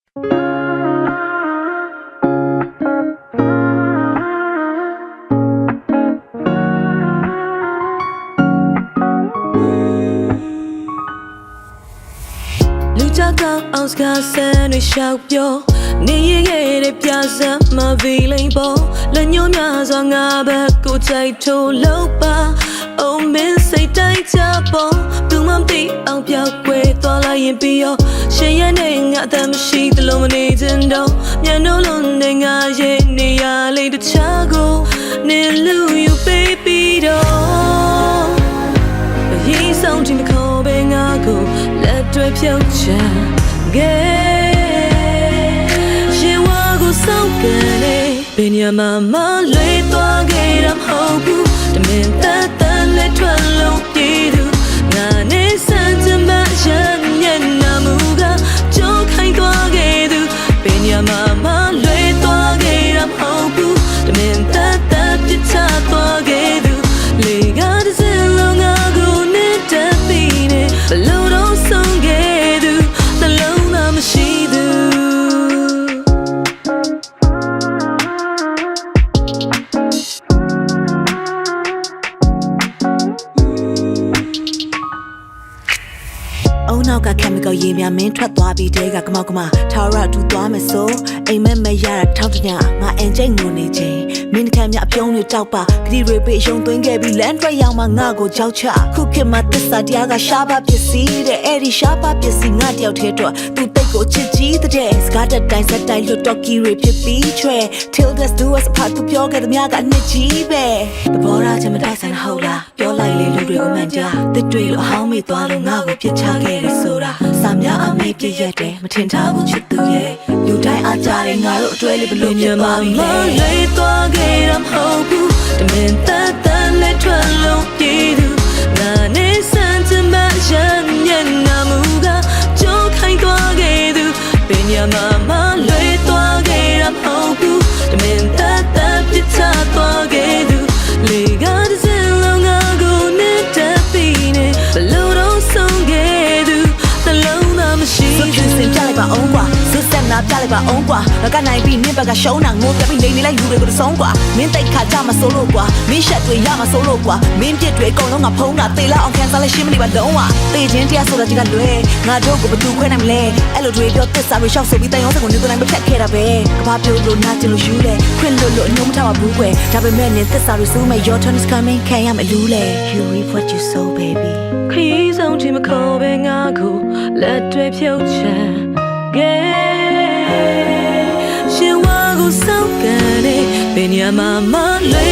အောင်စကားဆန်းတွေရှောက်ပြောနေရခဲ့တဲ့ပြစမ်းမဗီလိန်ပေါ်လက်ညှိုးများစွာငါဘက်ကိုကြိုက်ထိုးလို့ပါအုံမင်းစိတ်တိုင်းချပေါ်သူမမသိအောင်ပြောက်ွယ်သွားလိုက်ရင်ပြီးရောရှင်ရဲ့နေငါအသက်မရှိသလိုမနေချင်တော့မြန်လို့လုံးနေငါရဲ့နေရလေးတခြားကိုနေလူ you baby တော့ရေးဆောင်ချင်မခေါ်ပဲငါကိုလက်တွေဖြုတ်ချင်ရှင်ဝါကိုစောင့်ကနေဘယ်နေရာမှလွေသွားခဲ့တာမဟုတ်ဘူးတမင်သက်သက်လက်ထွက်လို့ပြေးသူငါနဲ့စမ်းချင်မှရညံ့နာမှုကကြိုးခိုင်းသွားခဲ့သူဘယ်နေရာမှလွေသွားခဲ့တာမဟုတ်ဘူးတမင်သက်သက်ပြစ်ချသွားခဲ့သူလေကတစ်စင်းလုံးငါကိုနဲ့တက်ပြီးနေဘလို့တော့ဆုံးခဲ့သူနှလုံးသားမရှိသူအုံနောက်က chemical ရေများမင်းထွက်သွားပြီးတဲကကမောက်ကမထာဝရတူသွားမယ်ဆိုအိမ်မက်မရတာထောက်တညငါအန်ကျိတ်ငိုနေချင်းမင်းခံမြအပြုံးတွေတောက်ပါဂရီတွေပေးရုံသွင်းခဲ့ပြီးလန်ဒရရောက်မှငါကိုကြောက်ချခုခေတ်မှာသစ္စာတရားကရှားပါပစ္စည်းတဲ့အဲ့ဒီရှားပါပစ္စည်းငါတယောက်တည်းတော့သူတိတ်ကိုချစ်ကြီးတဲ့စကားတက်တိုင်းစက်တိုင်းလွတ်တော့ကီတွေဖြစ်ပြီးချွဲ till this do us apart သူပြောခဲ့တဲ့များကအနှစ်ကြီးပဲသဘောထားချင်မတိုက်ဆိုင်ဟုတ်လားပြောလိုက်လေလူတွေကိုမှန်ကြတစ်တွေလို့အဟောင်းမိသွားလို့ငါကိုပြစ်ချခဲ့တယ်ဆိုတာစာများအမေပြည့်ရတယ်မထင်ထားဘူးချစ်သူရဲ့လူတိုင်းအားကြတယ်ငါတို့အတွဲလေးဘလို့ဖြစ်သွားပြီလဲလွေသွားခဲ့တာမဟုတ်ဘူးတမင်သက်သက်လက်ထွက်လို့ပြေးသူငါနဲ့စမ်းချင်မှရညံ့နာမှုကကြိုးခိုင်းသွားခဲ့သူပညာမှလွေသွားခဲ့တာမဟုတ်ဘူးတမင်သက်သက်ပြစ်ချသွားခဲ့သူလေကတစ်စင်းလုံးငါကိုနဲ့တက်ပြီးနေဘလို့တော့ဆုံးခဲ့သူနှလုံးသားမရှိသူစင်ပြလိုက်ပါအောင်ကွာစစ်ဆက်နာပြလိုက်ပါအောင်ကွာငါကနိုင်ပြီးနင့်ဘက်ကရှုံးတာငိုပြပြီးနေလိုက်လူတွေကိုသုံးကွာမင်းတိတ်ခါကြမှာစိုးလို့ကွာမင်းရှက်တွေရမှာစိုးလို့ကွာမင်းပြစ်တွေအကုန်လုံးငါဖုံးတာသေလောက်အောင်ခံစားလိုက်ရှင်းမနေပါလုံးဝသေခြင်းတရားဆိုတာကြီးကလွယ်ငါတို့ကိုဘသူခွဲနိုင်မလဲအဲ့လိုတွေပြောသစ္စာတွေရှောက်ဆိုပြီးတိုင်ရောစကိုနေကိုနိုင်မဖြတ်ခဲ့တာပဲကဘာပြိုးလို့နာကျင်လို့ယူလဲခွင့်လို့အနှုံးမထားပါဘူးကွယ်ဒါပေမဲ့နင်သစ္စာတွေစိုးမဲ့ your turn is coming ခံရမယ်လူလဲ you reap what you sow baby ခရီးဆုံးချင်မခေါ်ပဲငါကိုလက်တွေဖြုတ်ချင်ရှင်ဝါကိုစောင့်ကနေဘယ်နေရာမှလွေ